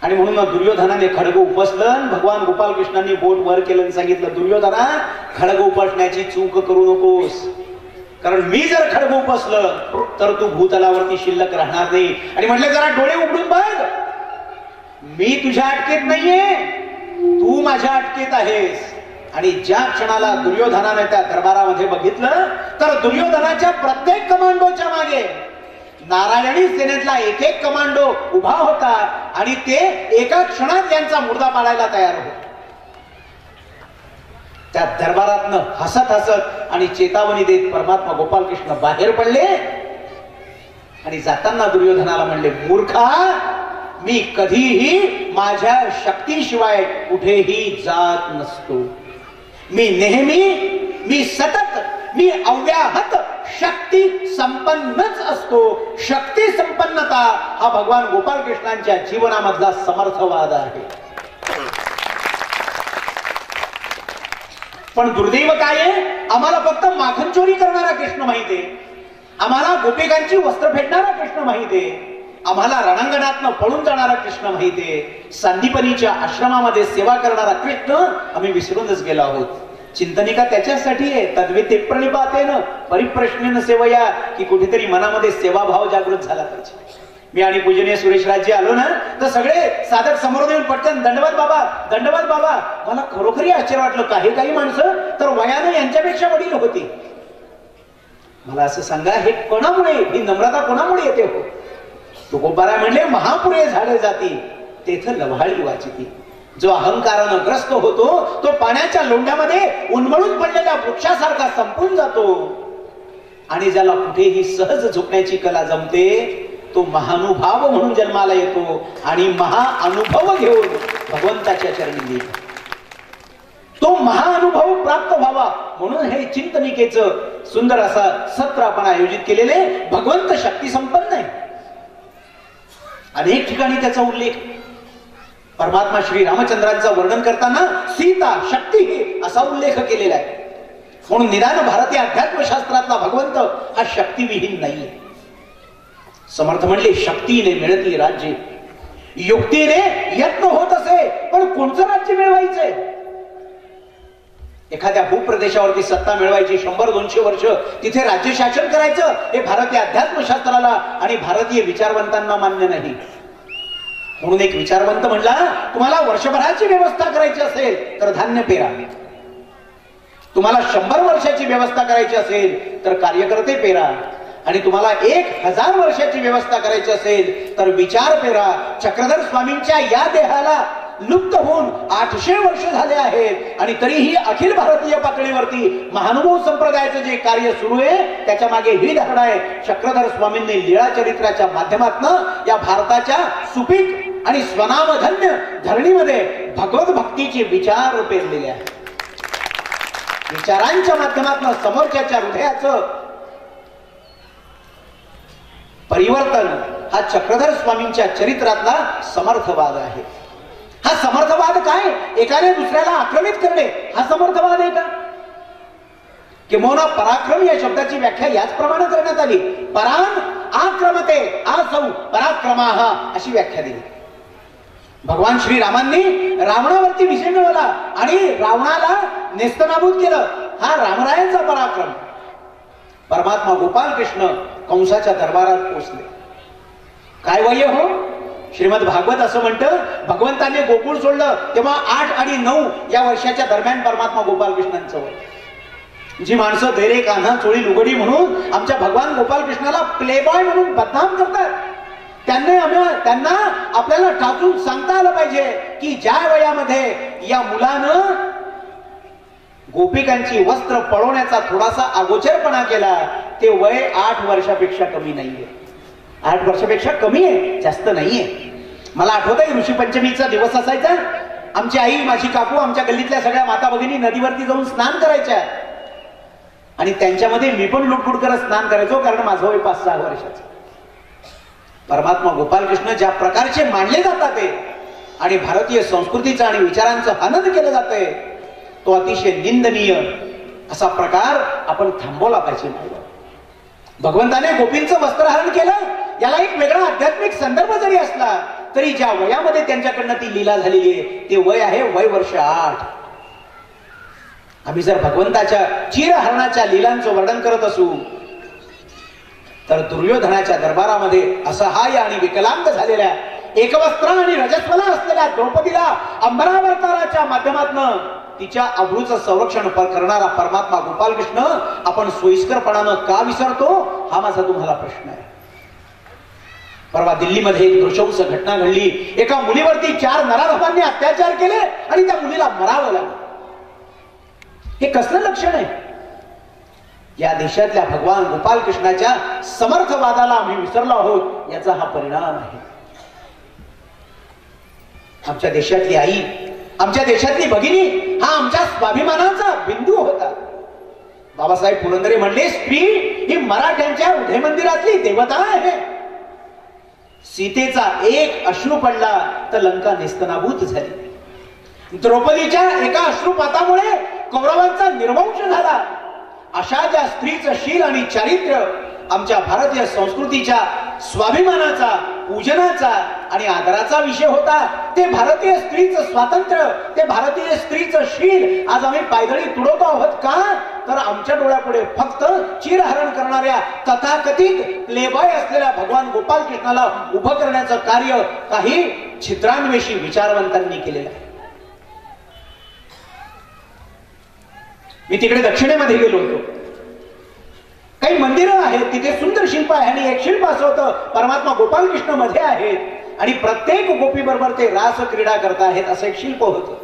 आणि म्हणून दुर्योधनाने खडग उपसलं. भगवान गोपाल कृष्णांनी बोट वर केलं आणि सांगितलं, दुर्योधना खडग उपसण्याची चूक करू नकोस, कारण मी जर खडग उपसलं तर तू भूतलावरती शिल्लक राहणार नाही. आणि म्हटलं जरा डोळे उघडून बघ, मी तुझ्या अटकेत नाहीये, तू माझ्या अटकेत आहेस. आणि ज्या क्षणाला दुर्योधनाने त्या दरबारामध्ये बघितलं तर दुर्योधनाच्या प्रत्येक कमांडोच्या मागे नारायणी सेनेतला एक एक कमांडो उभा होता आणि ते एका क्षणात त्यांचा मुर्दा पाडायला तयार होता. त्या दरबारातनं हसत हसत आणि चेतावणी देत परमात्मा गोपाल कृष्ण बाहेर पडले आणि जाताना दुर्योधनाला म्हणले, मूर्खा, मी कधीही माझ्या शक्तीशिवाय कुठेही जात नसतो. मी नेहमी, मी सतत, मी अव्याहत शक्ती संपन्नच असतो. शक्ती संपन्नता हा भगवान गोपाल कृष्णांच्या जीवनामधला समर्थवाद आहे. पण दुर्दैव काय आहे, आम्हाला फक्त माखन चोरी करणारा कृष्ण माहिती आहे, आम्हाला गोपिकांची वस्त्र फेडणारा कृष्ण माहिती आहे, आम्हाला रणांगणातनं पळून जाणारा कृष्ण माहितीये, संदीपनीच्या आश्रमामध्ये सेवा करणारा कृष्ण आम्ही विसरूनच गेलो आहोत. चिंतनिका त्याच्यासाठी आहे, तद्विते प्रणिपातेन परिप्रश्नेन सेवया, की कुठेतरी मनामध्ये सेवाभाव जागृत झाला पाहिजे. मी आणि पूजनीय सुरेश राजजी आलो ना तर सगळे साधक समोर येऊन पटकन दंडवत बाबा, दंडवत बाबा. मला खरोखरी आश्चर्य वाटलं, काही माणसं तर वयानं यांच्यापेक्षा वडील होती. मला असं सांगा, हे कोणामुळे, ही नम्रता कोणामुळे येते हो? तुकोबाराय म्हणले, महापुरे झाडे जाती तेथे लव्हाळी वाचिती. जो अहंकारानं ग्रस्त होतो तो पाण्याच्या लोंढ्यामध्ये उन्मळून पडलेल्या वृक्षासारखा संपून जातो. आणि ज्याला कुठेही सहज झोपण्याची कला जमते तो महानुभाव म्हणून जन्माला येतो आणि महाअनुभव घेऊन भगवंताच्या चरणी येतो. तो महाअनुभव प्राप्त व्हावा म्हणून हे चिंतनिकेचं सुंदर असा सत्र आपण आयोजित केलेले. भगवंत शक्ती संपन्न आहे. अनेक ठिकाणी त्याचा उल्लेख, परमात्मा श्री रामचंद्रांचा वर्णन करताना सीता शक्ती असा उल्लेख केलेला आहे. म्हणून निदान भारतीय अध्यात्मशास्त्रातला भगवंत हा शक्तीविहीन नाहीये. समर्थ म्हणले, शक्तीने मिळती राज्य, युक्तीने यत्न होत असे, पण कोणतं राज्य मिळवायचंय? एखाद्या भूप्रदेशावरती सत्ता मिळवायची, 100-200 वर्ष तिथे राज्य शासन करायचं, हे भारतीय अध्यात्मशास्त्राला आणि भारतीय विचारवंतांना मान्य नाही. म्हणून एक विचारवंत म्हणला, तुम्हाला वर्षभराची व्यवस्था करायची असेल तर धान्य पेरा, तुम्हाला 100 वर्षाची व्यवस्था करायची असेल तर कार्यकर्ते पेरा, आणि तुम्हाला 1000 वर्षाची व्यवस्था करायची असेल तर विचार पेरा. चक्रधर स्वामींच्या या देहाला लुप्त होऊन 800 वर्ष झाले आहेत आणि तरीही अखिल भारतीय पातळीवरती महानुभव संप्रदायाचं जे कार्य सुरू आहे त्याच्या मागे ही धारणा आहे. चक्रधर स्वामींनी लीळा चरित्राच्या माध्यमातून या भारताच्या सुपीक आणि स्वनामधन्य धरणीमध्ये भगवत भक्तीचे विचार पेरलेले आहेत. विचारांच्या माध्यमातून समोरच्या हृदयाचं परिवर्तन हा चक्रधर स्वामींच्या चरित्रातला समर्थवाद आहे. हा समर्थवाद काय? एकाने दुसऱ्याला आक्रमित करणे हा समर्थवाद आहे का? किंवा पराक्रम या शब्दाची व्याख्या याचप्रमाणे करण्यात आली. परान आक्रमते आसौ पराक्रमाः अशी व्याख्या दिली. भगवान श्रीरामांनी रावणावरती विजय मिळवला आणि रावणाला नेस्तनाबूत केलं, हा रामरायांचा पराक्रम. परमात्मा गोपाल कृष्ण कंसाच्या दरबारात पोहोचले. काय वय हो? श्रीमद भागवत असं म्हणतं, भगवंताने गोकुळ सोडलं तेव्हा 8 आणि 9 या वर्षाच्या दरम्यान परमात्मा गोपाल कृष्णांचं वय. जी माणसं धैर्य कान्हा चोळी लुगडी म्हणून आमच्या भगवान गोपाल कृष्णाला प्लेबॉय म्हणून बदनाम करतात, त्यांना आपल्याला टाचून सांगता आलं पाहिजे की ज्या वयामध्ये या मुलानं गोपिकांची वस्त्र पळवण्याचा थोडासा अगोचरपणा केला ते वय 8 वर्षापेक्षा कमी नाहीये. 8 वर्षापेक्षा कमी आहे, जास्त नाहीये. मला आठवत आहे ऋषी पंचमीचा दिवस असायचा. आमची आई, माझी काकू, आमच्या गल्लीतल्या सगळ्या माता भगिनी नदीवरती जाऊन स्नान करायच्या आणि त्यांच्यामध्ये मी पण लुटफुट करत स्नान करायचो, कारण माझं वय 5-6 वर्षाचं. परमात्मा गोपाल कृष्ण ज्या प्रकारचे मानले जातात आणि भारतीय संस्कृतीचा आणि विचारांचं हनन केलं जातंय तो अतिशय निंदनीय असा प्रकार आपण थांबवला पाहिजे. भगवंताने गोपींचं वस्त्रहरण केलं, याला एक वेगळा आध्यात्मिक संदर्भ जरी असला तरी ज्या वयामध्ये त्यांच्याकडनं ती लीला झालेली आहे ते वय आहे वय वर्ष 8. आम्ही जर भगवंताच्या चिरहरणाच्या लीलांचं वर्णन करत असू तर दुर्योधनाच्या दरबारामध्ये असहाय्य आणि विकलांग झालेल्या एकवस्त्र आणि रजस्वला असलेल्या द्रौपदीला अंबरावताराच्या माध्यमातून तिच्या अब्रूचं संरक्षण करणारा परमात्मा गोपाल कृष्ण आपण सोयीस्करपणानं का विसरतो हा माझा तुम्हाला प्रश्न आहे. परवा दिल्लीमध्ये एक नृशंस घटना घडली. एका मुलीवरती 4 नराधमांनी अत्याचार केले आणि त्या मुलीला मरावं लागलं. हे कसलं लक्षण आहे? या देशातल्या भगवान गोपाल कृष्णाच्या समर्थवादाला आम्ही विसरलो आहोत याचा हा परिणाम आहे. आमच्या देशातली आई, आमच्या देशातली भगिनी हा आमच्या स्वाभिमानाचा बिंदू होता. बाबासाहेब पुरंदरे म्हणले, स्त्री ही मराठ्यांच्या उदय मंदिरातली देवता आहे. सीतेचा एक अश्रू पडला तर लंका नेस्तनाभूत झाली. द्रौपदीच्या एका अश्रुपातामुळे कौरवांचा निर्वंश झाला. अशा ज्या स्त्रीचं शील आणि चारित्र्य आमच्या भारतीय संस्कृतीच्या स्वाभिमानाचा, पूजनाचा आणि आदराचा विषय होता, ते भारतीय स्त्रीचं स्वातंत्र्य, ते भारतीय स्त्रीचं शील आज आम्ही पायदळी तुडवतो आहोत का? तर आमच्या डोळ्यापुढे फक्त चिरहरण करणाऱ्या तथाकथित प्लेबॉय असलेल्या भगवान गोपाल कृष्णाला उभं करण्याचं कार्य काही छिद्रान्वेषी विचारवंतांनी केलेलं आहे. मी तिकडे दक्षिणेमध्ये गेलो होतो. काही मंदिरं आहेत, तिथे सुंदर शिल्प आहे आणि एक शिल्प असं होतं परमात्मा गोपाल कृष्ण मध्ये आहेत आणि प्रत्येक गोपी बरोबर ते रास क्रीडा करत आहेत असं एक शिल्प होतं.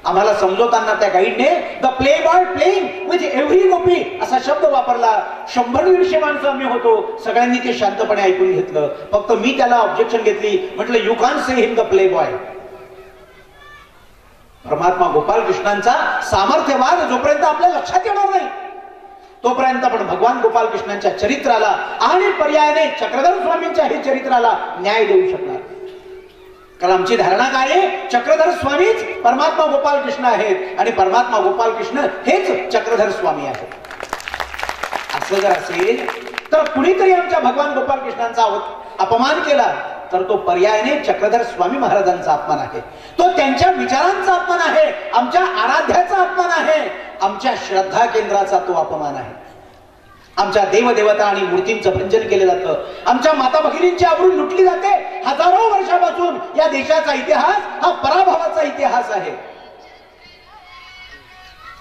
आम्हाला समजवताना त्या गाईडने the playboy playing with every gopi असा शब्द वापरला. 100-150 माणसं आम्ही होतो. सगळ्यांनी ते शांतपणे ऐकून घेतलं. फक्त मी त्याला ऑब्जेक्शन घेतली. म्हटलं, you can say him the play boy. परमात्मा गोपाल कृष्णांचा सामर्थ्यवाद जोपर्यंत आपल्या लक्षात येणार नाही तोपर्यंत आपण भगवान गोपाल कृष्णांच्या चरित्राला आणि पर्यायाने चक्रधर स्वामींच्या हे चरित्राला न्याय देऊ शकणार. कारण आमची धारणा काय आहे? चक्रधर स्वामीच परमात्मा गोपाल कृष्ण आहेत आणि परमात्मा गोपाल कृष्ण हेच चक्रधर स्वामी आहेत. असं जर असेल तर कुणीतरी आमच्या भगवान गोपाल कृष्णांचा अपमान केला तर तो पर्यायाने चक्रधर स्वामी महाराजांचा अपमान आहे. तो त्यांच्या विचारांचा अपमान आहे. आमच्या आराध्याचा अपमान आहे. आमच्या श्रद्धा केंद्राचा तो अपमान आहे. आमच्या देवदेवता आणि मूर्तींचं भंजन केलं जातं. आमच्या माता भगिनींची आबरू लुटली जाते. हजारो वर्षापासून या देशाचा इतिहास हा पराभवाचा इतिहास आहे.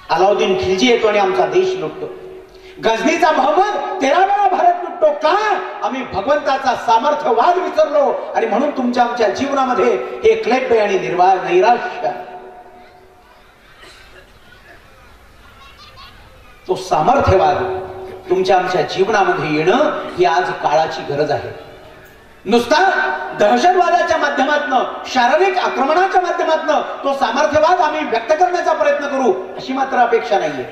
अलाउद्दीन खिलजी येतो आणि आमचा देश लुटतो. गजनीचा मोहम्मद 13 वेळा भारत लुटतो. का? आम्ही भगवंताचा सामर्थ्यवाद विसरलो आणि म्हणून तुमच्या आमच्या जीवनामध्ये हे क्लेब्य आणि नैराश्य, तो सामर्थ्यवाद तुमच्या आमच्या जीवनामध्ये येणं ही आज काळाची गरज आहे. नुसता दहशतवादाच्या माध्यमातून, शारीरिक आक्रमणाच्या माध्यमातून तो सामर्थ्यवाद आम्ही व्यक्त करण्याचा प्रयत्न करू अशी मात्र अपेक्षा नाहीये.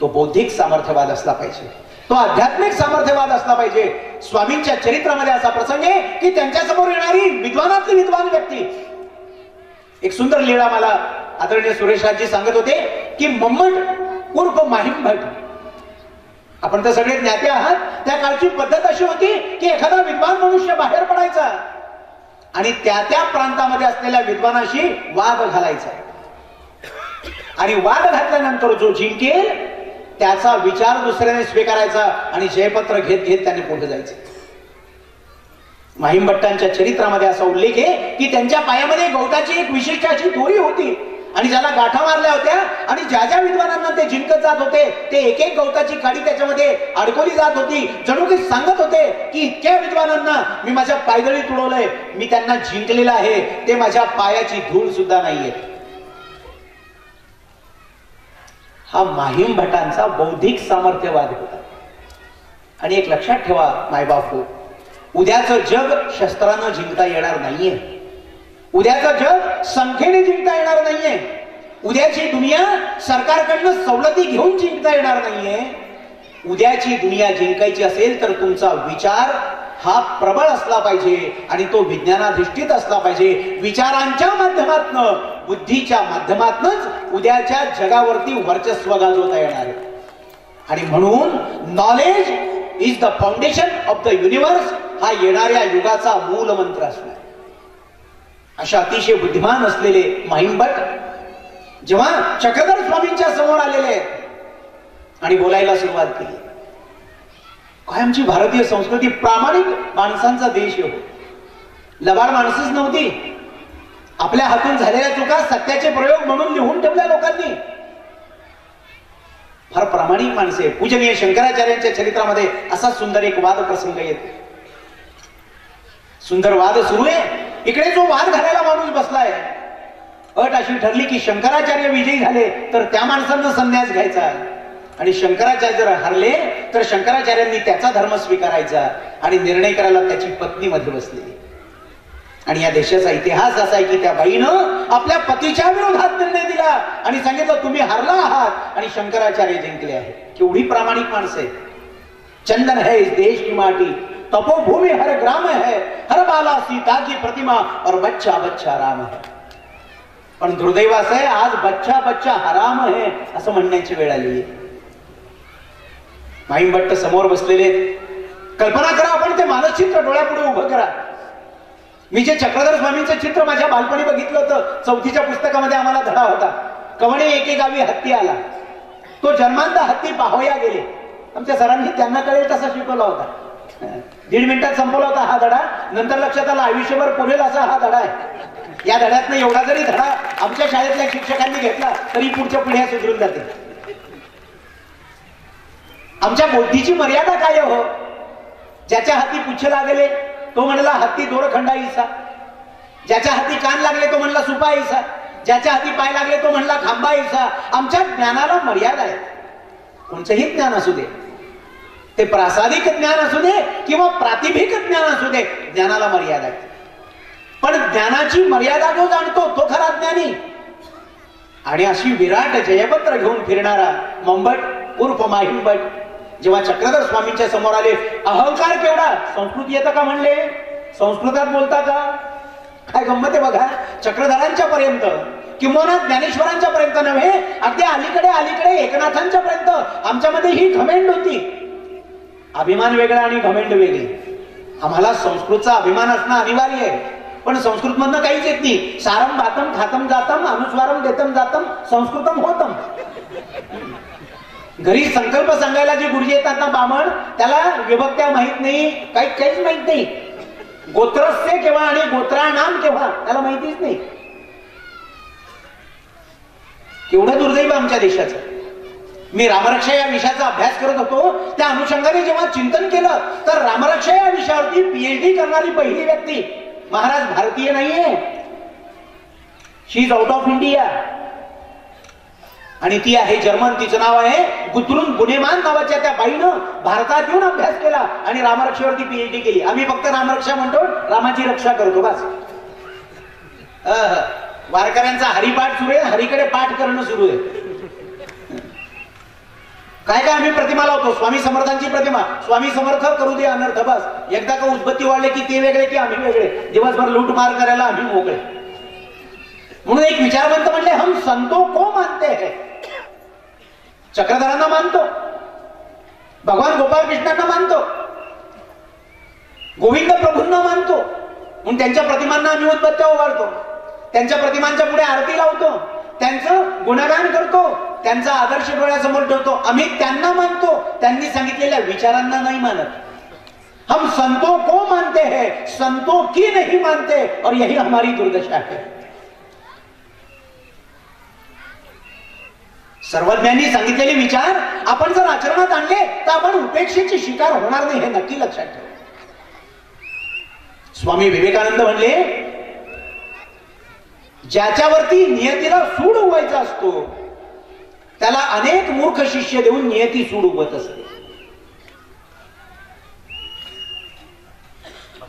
तो बौद्धिक सामर्थ्यवाद असला पाहिजे. तो आध्यात्मिक सामर्थ्यवाद असला पाहिजे. स्वामींच्या चरित्रामध्ये असा प्रसंग आहे की त्यांच्यासमोर येणारी विद्वानातली विद्वान व्यक्ती, एक सुंदर लीळा मला आदरणीय सुरेशराजजी सांगत होते की मम्मट उर्फ माहिम भट, आपण तर सगळे ज्ञाते आहात, त्या काळची पद्धत अशी होती की एखादा विद्वान मनुष्य बाहेर पडायचा आणि त्या त्या प्रांतामध्ये असलेल्या विद्वानाशी वाद घालायचा आणि वाद घातल्यानंतर जो जिंकेल त्याचा विचार दुसऱ्याने स्वीकारायचा आणि जयपत्र घेत घेत त्याने पुढे जायचे. माहिम भट्टांच्या चरित्रामध्ये असा उल्लेख आहे की त्यांच्या पायामध्ये गवताची एक विशिष्ट अशी दोरी होती आणि ज्याला गाठा मारल्या होत्या आणि ज्या ज्या विद्वानांना ते जिंकत जात होते ते एक एक गवताची काडी त्याच्यामध्ये अडकवली जात होती. जणू की सांगत होते की इतक्या विद्वानांना मी माझ्या पायदळी तुडवलंय, मी त्यांना जिंकलेलं आहे, ते माझ्या पायाची धूळ सुद्धा नाहीये. हा माहिम भटांचा बौद्धिक सामर्थ्यवाद होता. आणि एक लक्षात ठेवा मायबापू, उद्याचं जग शस्त्रानं जिंकता येणार नाहीये. उद्याचं जग संख्येने जिंकता येणार नाहीये. उद्याची दुनिया सरकारकडनं सवलती घेऊन जिंकता येणार नाहीये. उद्याची दुनिया जिंकायची असेल तर तुमचा विचार हा प्रबळ असला पाहिजे आणि तो विज्ञानाधिष्ठित असला पाहिजे. विचारांच्या माध्यमातून, बुद्धीच्या माध्यमातूनच उद्याच्या जगावरती वर्चस्व गाजवता येणार आहे. आणि म्हणून knowledge is the foundation of the universe हा येणाऱ्या युगाचा मूल मंत्र असणार. अशा अतिशय बुद्धिमान असलेले माहिमभट जेव्हा चक्रधर स्वामींच्या समोर आलेले आहेत आणि बोलायला सुरुवात केली, काय आमची भारतीय संस्कृती प्रामाणिक माणसांचा देश हो, लबाड माणसंच नव्हती. आपल्या हातून झालेल्या चुका सत्याचे प्रयोग म्हणून लिहून ठेवल्या लोकांनी. फार प्रामाणिक माणसे. पूजनीय शंकराचार्यांच्या चरित्रामध्ये असा सुंदर एक वाद प्रसंग येतो. सुंदर वाद सुरू आहे. इकडे जो वाद घालायला माणूस बसलाय, अट अशी ठरली की शंकराचार्य विजयी झाले तर त्या माणसांना संन्यास घ्यायचा, आणि शंकराचार्य जर हरले तर शंकराचार्यांनी त्याचा धर्म स्वीकारायचा, आणि निर्णय करायला त्याची पत्नी मध्ये बसलेली. आणि या देशाचा इतिहास असा आहे की त्या बाईनं आपल्या पतीच्या विरोधात निर्णय दिला आणि सांगितलं तुम्ही हरला आहात आणि शंकराचार्य जिंकले आहेत. केवढी प्रामाणिक माणसं आहे. चंदन है इस देश की माटी, तपोभूमि हर ग्राम है, हर बाला सीता की प्रतिमा और बच्चा बच्चा राम है. पण दुर्दैव असं आहे, आज बच्चा बच्चा हराम है असं म्हणण्याची वेळ आली. माहिमभट्ट समोर बसलेले. कल्पना करा, आपण ते मानसचित्र डोळ्यापुढे उभं करा. मी जे चक्रधर स्वामींचं चित्र माझ्या बालपणी बघितलं होतं, 4थीच्या पुस्तकामध्ये आम्हाला धडा होता. कवणे एके गावी हत्ती आला, तो जन्मांत हत्ती पाहोया गेले. आमच्या सरांनी त्यांना कळेल तसा शिकवला होता. 1.5 मिनिटात संपवला होता हा धडा. नंतर लक्षात आला आयुष्यभर पुरेल असा हा धडा आहे. या धड्यातनं एवढा जरी धडा आमच्या शाळेतल्या शिक्षकांनी घेतला तरी पुढच्या पिढ्या सुधरून जाते. आमच्या बुद्धीची मर्यादा काय हो? ज्याच्या हाती पुच्छ लागले तो म्हणला हत्ती दोरखंडा इसा, ज्याच्या हाती कान लागले तो म्हणला सुपा इसा, ज्याच्या हाती पाय लागले तो म्हणला खांबा इसा. आमच्या ज्ञानाला मर्यादा आहे. कोणतंही ज्ञान असू दे, ते प्रासादिक ज्ञान असू दे किंवा प्रातिभिक ज्ञान असू दे, ज्ञानाला मर्यादा आहे. पण ज्ञानाची मर्यादा जो जाणतो तो खरा ज्ञानी. आणि अशी विराट जयपत्र घेऊन फिरणारा मंबट उर्फ माहिमभट जेव्हा चक्रधर स्वामींच्या समोर आले, अहंकार केवढा. संस्कृत येतं का म्हणले, संस्कृतात बोलता का? काय गंमत आहे बघा. चक्रधरांच्या पर्यंत किंवा ज्ञानेश्वरांच्या पर्यंत नव्हे, अगदी अलीकडे एकनाथांच्या पर्यंत आमच्यामध्ये ही घमेंड होती. अभिमान वेगळा आणि घमेंड वेगळी. आम्हाला संस्कृतचा अभिमान असणं अनिवार्य आहे, पण संस्कृत मधनं काहीच येत नाही. सारम भातम खातम जातम अनुस्वारम देतम जातम संस्कृतम होतम. घरी संकल्प सांगायला जे गुरुजी येतात ना बामण, त्याला विभक्त्या माहित नाही, काहीच माहित नाही. गोत्रस्य केव्हा आणि गोत्रानाम केव्हा त्याला माहितीच नाही. केवढं दुर्दैव आमच्या देशाचं. मी रामरक्षा या विषयाचा अभ्यास करत होतो, त्या अनुषंगाने जेव्हा चिंतन केलं तर रामरक्षा या विषयावरती PhD करणारी पहिली व्यक्ती महाराज भारतीय नाहीये, शी इज आउट ऑफ इंडिया. आणि ती आहे जर्मन. तिचं नाव आहे गुत्रून बुनेमान नावाच्या त्या बाईनं भारतात येऊन अभ्यास केला आणि रामरक्षेवरती PhD केली. आम्ही फक्त रामरक्षा म्हणतो, रामाची रक्षा करतो बस. वारकऱ्यांचा हरिपाठ सुरू आहे, हरीकडे पाठ करणं सुरू आहे. काय आम्ही प्रतिमा लावतो, स्वामी समर्थांची प्रतिमा, स्वामी समर्थ करू दे अनर्थ बस. एकदा का उद्बत्ती वाढले की ते वेगळे की आम्ही वेगळे, दिवसभर लूटमार करायला आम्ही मोकळे. म्हणून एक विचारवंत म्हणले, हम संतों को मानते हैं. चक्रधरांना मानतो, भगवान गोपाळ कृष्णांना मानतो, गोविंद प्रभूंना मानतो, म्हणून त्यांच्या प्रतिमांना आम्ही उद्बत्त्या उभारतो, त्यांच्या प्रतिमांच्या पुढे आरती लावतो, त्यांचं गुणगान करतो, त्यांचा आदर्श डोळ्यासमोर ठेवतो. आम्ही त्यांना मानतो, त्यांनी सांगितलेल्या विचारांना नाही मानत. हम संतों को मानते हैं, संतों की नहीं मानते, और यही हमारी दुर्दशा है. सर्वज्ञांनी सांगितलेले विचार आपण जर आचरणात आणले तर आपण उपेक्षेची शिकार होणार नाही, हे नक्की लक्षात ठेवा. स्वामी विवेकानंद म्हणले, ज्याच्यावरती नियतीला सूड उगवायचा असतो त्याला अनेक मूर्ख शिष्य देऊन नियती सूड उगवत असते.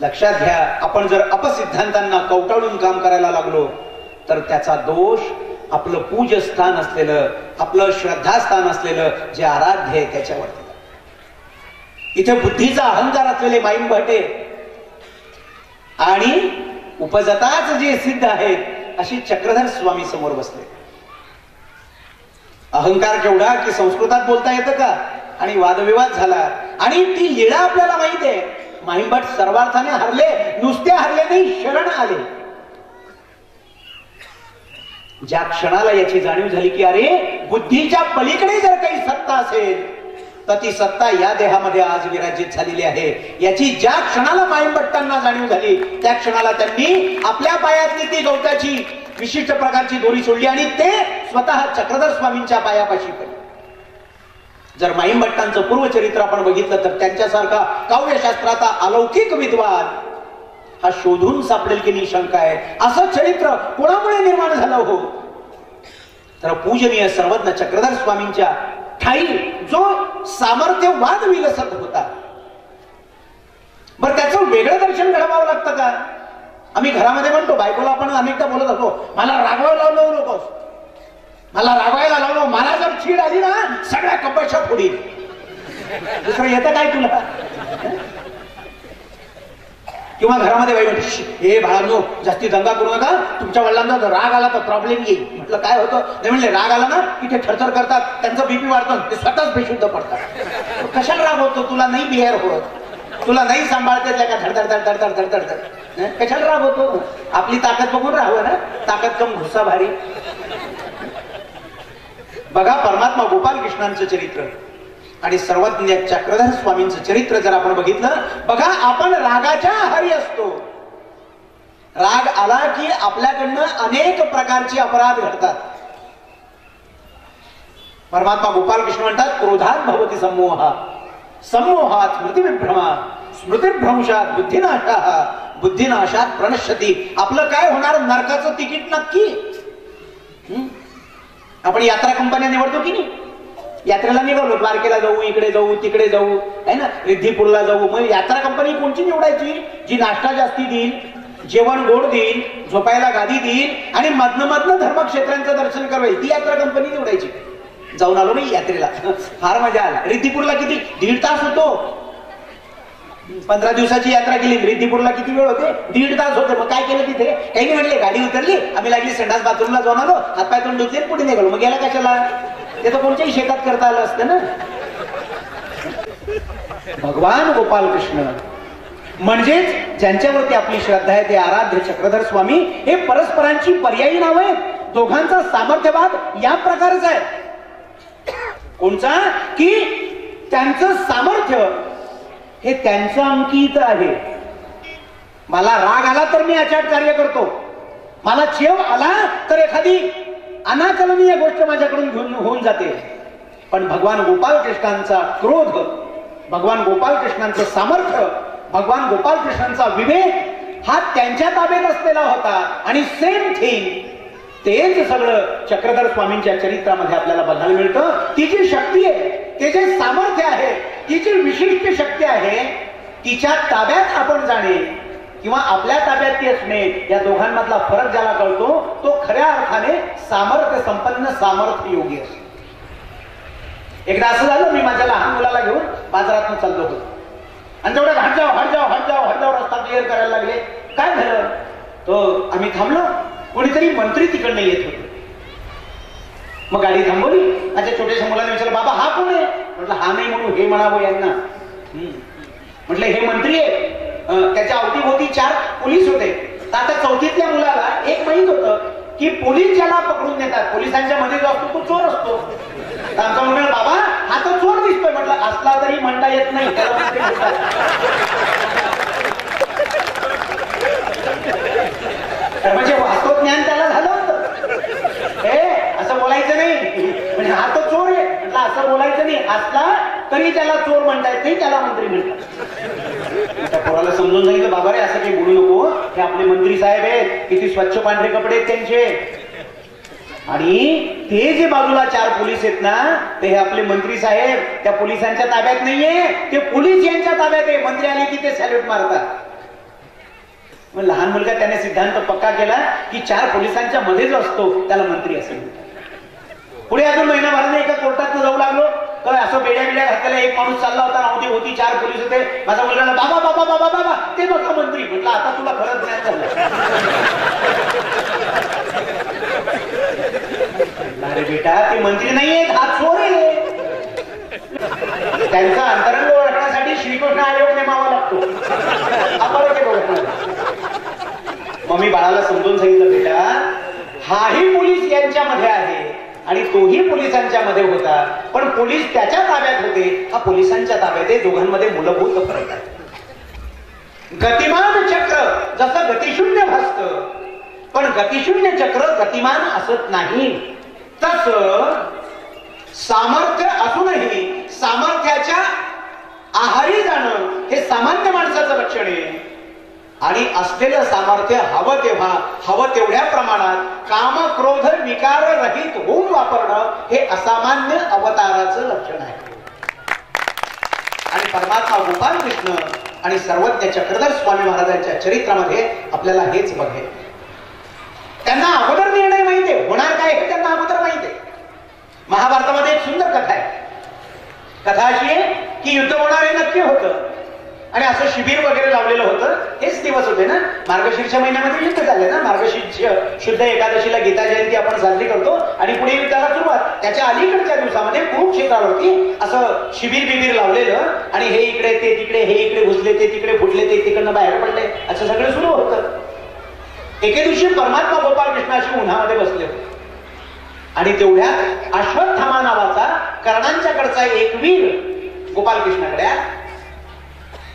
लक्षात घ्या, आपण जर अपसिद्धांतांना कवटाळून काम करायला लागलो तर त्याचा दोष आपलं पूजस्थान असलेलं, आपलं श्रद्धास्थान असलेलं जे आराध्य आहे त्याच्यावरती. इथे बुद्धीचा अहंकार असलेले माहिमभट आणि उपजताच जे सिद्ध आहेत अशी चक्रधर स्वामी समोर बसले. अहंकार केवढा की संस्कृतात बोलता येतं का, आणि वादविवाद झाला. आणि ती लीळा आपल्याला माहित आहे. माहिमभट सर्वार्थाने हरले, नुसते हरले नाही, शरण आले. ज्या क्षणाला याची जाणीव झाली की अरे बुद्धीच्या पलीकडे जर काही सत्ता असेल तर ती सत्ता या देहामध्ये आज विराजित झालेली आहे, याची ज्या क्षणाला माईंभट्टांना जाणीव झाली त्या क्षणाला त्यांनी आपल्या पायातली ती गवताची विशिष्ट प्रकारची दोरी सोडली आणि ते स्वतः चक्रधर स्वामींच्या पायापाशी पडले. जर माईंभट्टांचं पूर्वचरित्र आपण बघितलं तर त्यांच्यासारखा काव्यशास्त्राचा अलौकिक विद्वान हा शोधून सापडेल की निशंक आहे. असं चरित्र कोणामुळे निर्माण झालं हो, तर पूजनीय सर्वज्ञ चक्रधर स्वामींच्या ठाई जो सामर्थ्यवाद विलसत होता. बरं त्याचं वेगळं दर्शन घडवावं लागतं का? आम्ही घरामध्ये म्हणतो, बायकोला आपण अनेकदा बोलत असतो, मला रागवायला लावू नकोस, मला रागवायला लावलो, मला जर चीड आली ना सगळ्या कपड्याच्या फोडील. दुसरं येतं काय तुला? किंवा घरामध्ये बाई म्हणते, हे बाळांनो जास्ती दंगा करू नका, तुमच्या वडिलांना राग आला तर प्रॉब्लेम येईल. म्हटलं काय होतं? नाही म्हणले राग आला ना की ते थरथर करतात, त्यांचं बीपी वाढतो, ते स्वतःच बेशुद्ध पडतात. कशाला राग होतो? तुला नाही बिहेर होत, तुला नाही सांभाळते का धडधड धडधड धडधड धडधड, कशाला राग होतो? आपली ताकद बघून राहावं ना, ताकद कम घुसा भारी. बघा परमात्मा गोपाल कृष्णांचं चरित्र आणि सर्वज्ञ चक्रधर स्वामींचं चरित्र जर आपण बघितलं, बघा आपण रागाच्या आहारी असतो. राग आला की आपल्याकडनं अनेक प्रकारचे अपराध घडतात. परमात्मा गोपाल कृष्ण म्हणतात, क्रोधात भवती सम्मोहा, सम्मोहात स्मृतिविभ्रमा, स्मृतिभ्रंशात बुद्धिनाशः, बुद्धिनाशात प्रणश्यती. आपलं काय होणार? नरकाचं तिकीट नक्की. आपण यात्रा कंपन्या निवडतो की नाही? यात्रेला निघालो, द्वारकेला जाऊ, इकडे जाऊ, तिकडे जाऊ, है ना, रिद्धिपूरला जाऊ. मग यात्रा कंपनी कोणची निवडायची? जी नाश्ता जास्ती देईल, जेवण गोड देईल, झोपायला गादी देईल आणि मधनं धर्मक्षेत्रांचं दर्शन करवेल, ती यात्रा कंपनी निवडायची. जाऊन आलो मी यात्रेला, फार मजा आला. रिद्धिपूरला किती? 1.5 तास होतो. 15 दिवसाची यात्रा केली. रिद्धिपूरला किती वेळ होते? 1.5 तास होते. मग काय केलं तिथे? काही नाही म्हटले, गाडी उतरली, आम्ही लागली संडास बाथरूमला जाऊन आलो, हातपाय तोंड धुतले, पुढे निघालो. मग गेला कशाला? ते तर कोणत्याही शेतात करता आलं असतं ना. भगवान गोपाल कृष्ण म्हणजेच ज्यांच्यावरती आपली श्रद्धा आहे ते आराध्य चक्रधर स्वामी हे परस्परांची पर्यायी नाव आहेत. दोघांचा सामर्थ्यवाद या प्रकारचा आहे. कोणचा? की त्यांचं सामर्थ्य हे त्यांचं अंकित आहे. मला राग आला तर मी अचाट कार्य करतो, मला चेव आला तर एखादी अनाकलनीय गोष्ट माझ्याकडून घेऊन होऊन जाते. पण भगवान गोपाल कृष्णांचा क्रोध, भगवान गोपाल कृष्णांचं सामर्थ्य, भगवान गोपाल कृष्णांचा विवेक हा त्यांच्या ताब्यात असलेला होता. आणि सेम थिंग तेच सगळं चक्रधर स्वामींच्या चरित्रामध्ये आपल्याला बघायला मिळतं. ती जी शक्ती आहे, ते जे सामर्थ्य आहे, ती जी विशिष्ट शक्ती आहे, तिच्या ताब्यात आपण जाणे किंवा आपल्या ताब्यात ती असणे, या दोघांमधला फरक ज्याला कळतो तो खऱ्या अर्थाने सामर्थ्य संपन्न सामर्थ्य योगी असतो. एकदा असं झालं, मी माझ्या लहान मुलाला घेऊन बाजारातून चाललो होतो आणि तेवढं हट जाऊ रस्ता क्लिअर करायला लागले. काय झालं? तो आम्ही थांबलो, कोणीतरी मंत्री तिकडनं येत होते. मग गाडी थांबवली. माझ्या छोट्याशा मुलाने विचारलं, बाबा हा कोण आहे? म्हटलं हा नाही म्हणू, हे म्हणावं यांना. म्हटलं हे मंत्री आहे. त्याच्या अवतीभोवती 4 पोलीस होते. तर आता 4थीतल्या मुलाला एक माहित होतं की पोलीस ज्याला पकडून नेतात, पोलिसांच्या मध्ये जो असतो तो चोर असतो. तर आमचा म्हणलं, बाबा हा तो चोर दिसतोय. म्हटलं असला तरी म्हणता येत नाही, म्हणजे वास्तव ज्ञान त्याला झालं होतं. हे असं बोलायचं नाही, म्हणजे हा तो चोर आहे. म्हटलं असं बोलायचं नाही, असला तरी त्याला चोर म्हणता येत नाही, त्याला मंत्री म्हणतात. त्या पोराला समजून सांगितलं, बाबा रे असं काही बोलू नको, हे आपले मंत्री साहेब आहेत, किती स्वच्छ पांढरे कपडे आहेत त्यांचे. आणि ते जे बाजूला 4 पोलीस आहेत ना, ते हे आपले मंत्री साहेब त्या पोलिसांच्या ताब्यात नाहीये, ते पोलीस यांच्या ताब्यात आहे. मंत्री आले की ते सॅल्यूट मारतात. मग लहान मुलगा त्याने सिद्धांत पक्का केला की 4 पोलिसांच्या मध्ये जो असतो त्याला मंत्री असेल. पुढे अजून महिनाभराने एका कोर्टात जाऊ लागलो, तर असं बेड्या घातलेला एक माणूस चालला होता, होती 4 पोलीस होते. माझा मुलगा बाबा बाबा बाबा बाबा ते बघा मंत्री. म्हटलं आता तुला खरंच ज्ञान झालं. अरे बेटा ते मंत्री नाहीये, हा चोर आहे. त्यांचा अंतरंग ओळखण्यासाठी श्रीकृष्ण आयोग नेमावा लागतो. आपण मग मी बाळाला समजून सांगितलं, बेटा हाही पोलीस यांच्यामध्ये आहे आणि तोही पोलिसांच्या मध्ये होता, पण पोलीस त्याच्या ताब्यात होते, हा पोलिसांच्या ताब्यात आहे. दोघांमध्ये मूलभूत फरक आहे. गतिमान चक्र जसं गतिशून्य भासतं, पण गतिशून्य चक्र गतिमान असत नाही. तस सामर्थ्य असूनही सामर्थ्याच्या आहारी जाणं हे सामान्य माणसाचं लक्षण आहे. आणि असलेलं सामर्थ्य हवं तेव्हा हवं तेवढ्या प्रमाणात काम क्रोध विकार रहित होऊन वापरणं हे असामान्य अवताराचं लक्षण आहे. आणि परमात्मा गोपाल कृष्ण आणि सर्वज्ञ चक्रधर स्वामी महाराजांच्या चरित्रामध्ये आपल्याला हेच बघेल. त्यांना अगोदर निर्णय माहिती आहे, होणार काय हे त्यांना अगोदर माहिती आहे. महाभारतामध्ये एक सुंदर कथा आहे. कथा अशी आहे की युद्ध होणार हे नक्की होतं आणि असं शिबिर वगैरे लावलेलं होतं. हेच दिवस होते ना, मार्गशीर्ष महिन्यामध्ये युद्ध झाले ना. मार्गशीर्ष शुद्ध एकादशीला गीता जयंती आपण साजरी करतो आणि पुढे युद्धाला सुरुवात. त्याच्या अलीकडच्या दिवसामध्ये कुरुक्षेत्रावरती असं शिबिर बिबीर लावलेलं आणि हे इकडे ते तिकडे, हे इकडे घुसले ते तिकडे फुटले ते तिकडनं बाहेर पडले, असं सगळं सुरू होतं. एके दिवशी परमात्मा गोपाल कृष्णाशी उन्हामध्ये बसले होते आणि तेवढ्यात अश्वत्थामा नावाचा कर्णांच्याकडचा एक वीर गोपाल कृष्णाकडे आला.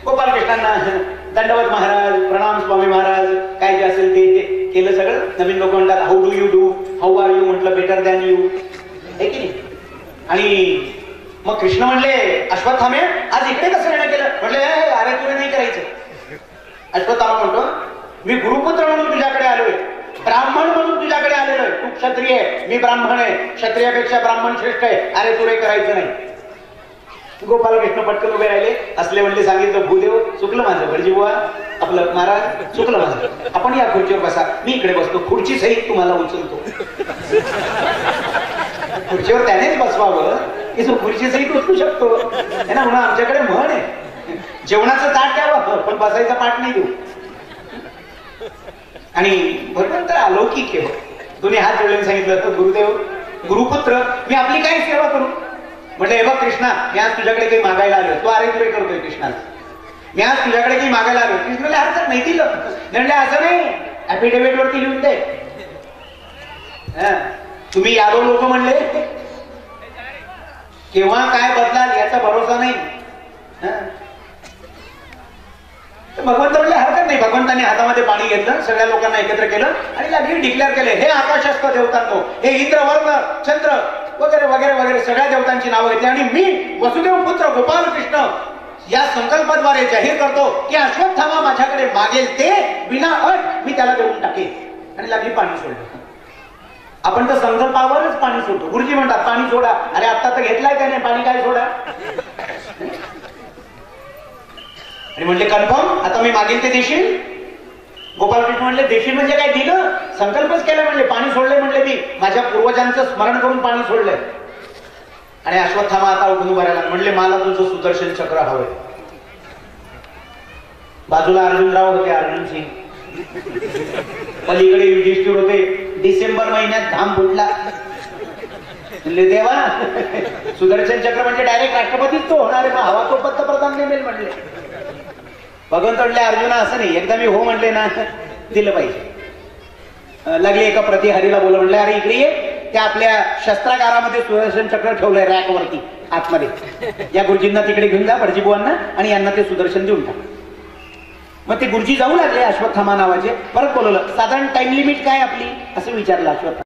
गोपाल कृष्णांना दंडवत महाराज, प्रणाम स्वामी महाराज, काय जे असेल ते केलं सगळं. नवीन लोक म्हणतात how do you do, how are you, म्हटलं बेटर दॅन यू, आहे की नाही. आणि मग कृष्ण म्हणले अश्वत्थामे आज इकडे कसं येणं केलं. म्हटलं अरे तुला नाही करायचं. अश्वत्थामा म्हणतो मी गुरुपुत्र म्हणून तुझ्याकडे आलोय, ब्राह्मण म्हणून तुझ्याकडे आलेलो आहे. तू क्षत्रिय आहे, मी ब्राह्मण आहे, क्षत्रियापेक्षा ब्राह्मण श्रेष्ठ आहे, अरे तुरे करायचं नाही. गोपाल कृष्ण पटकन उभे राहिले, असले म्हणले सांगितलं भूदेव चुकलं माझं, भटजी बुवा आपलं महाराज चुकलं माझं, आपण या खुर्चीवर बसा, मी इकडे बसतो, खुर्ची सहित तुम्हाला उचलतो. खुर्चीवर त्यानेच बसवावं की तो खुर्ची सहित उचलू शकतो है ना. म्हणून आमच्याकडे म्हण आहे, जेवणाचं ताट द्यावं पण बसायचा पाठ नाही देऊ. आणि भगवंत अलौकिक आहे. दोन्ही हात जोडून सांगितलं गुरुदेव गुरुपुत्र मी आपली काय सेवा करू. म्हटलं हे बघ कृष्णा मी आज तुझ्याकडे काही मागायला आलो, तू अरे तुरे करतोय कृष्णाला, मी आज तुझ्याकडे काही मागायला आलो. कृष्णाला हरकत नाही दिलं. म्हणले असं नाही, ऍफिडेव्हिट वरती लिहून दे. तुम्ही यादव लोक म्हणले केव्हा काय बदलाल याचा भरोसा नाही. भगवंत म्हणले हरकत नाही. भगवंतांनी हातामध्ये पाणी घेतलं, सगळ्या लोकांना एकत्र केलं आणि लागली डिक्लेअर केले हे आकाशस्थ देवतांनो, हे इंद्र वर्ण चंद्र वगैरे वगैरे वगैरे सगळ्या देवतांची नावं घेतली आणि मी वसुदेव पुत्र गोपाल कृष्ण या संकल्पाद्वारे जाहीर करतो की अश्वत्थामा माझ्याकडे मागेल ते विना अट मी त्याला देऊन टाकेन. आणि लागली पाणी सोडलं. आपण तर संकल्पावरच पाणी सोडतो. गुरुजी म्हणतात पाणी सोडा, अरे आता तर घेतलाय त्याने पाणी, काय सोडा. आणि म्हणले कन्फर्म आता मी मागेल ते देशील. गोपालकृष्ण म्हणले देशील म्हणजे काय, दिलं, संकल्पच केला. म्हणले पाणी सोडले, म्हणले मी माझ्या पूर्वजांचं स्मरण करून पाणी सोडलंय. आणि अश्वत्थामा आता उठून उभा राहिला. म्हणले मला तुझं सुदर्शन चक्र हवंय. बाजूला अर्जुनराव होते, अर्जुन सिंग, पलीकडे युधिष्ठिर होते. डिसेंबर महिन्यात घाम फुटला. म्हणले देवा सुदर्शन चक्र म्हणजे डायरेक्ट राष्ट्रपतीच तो होणार आहे, मग हवा तो पंतप्रधान नेमेल. म्हणले भगवंत म्हणले अर्जुना असं नाही, एकदा मी हो म्हणले ना दिलं पाहिजे. लागले एका प्रतिहरीला बोल. म्हणले अरे इकडे ये, त्या आपल्या शस्त्रागारामध्ये सुदर्शन चक्र ठेवलंय रॅक वरती आतमध्ये, या गुरुजींना तिकडे घेऊन जा भटजी बुवांना आणि यांना ते सुदर्शन देऊन टाक. मग ते गुरुजी जाऊ लागले अश्वत्थामा नावाचे. परत बोलवलं साधारण टाइम लिमिट काय आपली असं विचारलं अश्वत्थामा.